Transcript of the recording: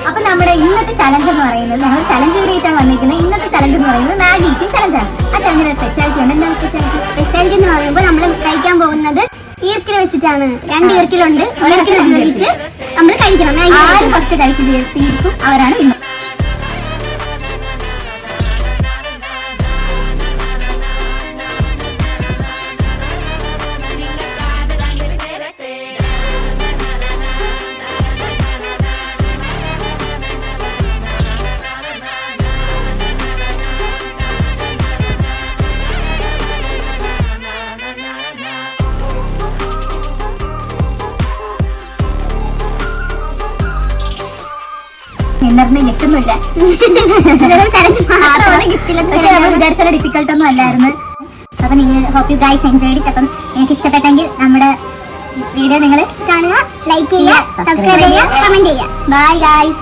അപ്പൊ നമ്മുടെ ഇന്നത്തെ ചലഞ്ച് എന്ന് പറയുന്നത് ഞങ്ങൾ ചലഞ്ച് വീഡിയോയിട്ടാണ് വന്നിരിക്കുന്നത്. ഇന്നത്തെ ചലഞ്ച് എന്ന് പറയുന്നത് മാഗി ഈറ്റിംഗ് ചലഞ്ചാണ്. ആ ചലഞ്ചിന് സ്പെഷ്യാലിറ്റി ഉണ്ട്. എന്താണ് സ്പെഷ്യാലിറ്റി എന്ന് പറയുമ്പോൾ നമ്മൾ കഴിക്കാൻ പോകുന്നത് ഈർക്കിൽ വെച്ചിട്ടാണ്. 2 ഈർക്കിലുണ്ട്. ഒരിക്കൽ ഉപയോഗിച്ച് നമ്മൾ കഴിക്കണം. ആര് ഫസ്റ്റ് കഴിച്ച് തീർക്കും അവരാണ് ഇന്ന്. ഞെക്കുന്നില്ല. പക്ഷെ നമ്മൾ വിചാരിച്ചാൽ ഡിഫിക്കൽട്ട് ഒന്നും അല്ലായിരുന്നു. അപ്പൊ നിങ്ങൾ ഹോപ്പ് യു ഗൈസ് എൻജോയ്ഡ്. അപ്പം നിങ്ങൾക്ക് ഇഷ്ടപ്പെട്ടെങ്കിൽ നമ്മുടെ വീഡിയോ നിങ്ങൾ കാണുക, ലൈക്ക് ചെയ്യുക, സബ്സ്ക്രൈബ് ചെയ്യുക, കമന്റ് ചെയ്യുക. Bye guys.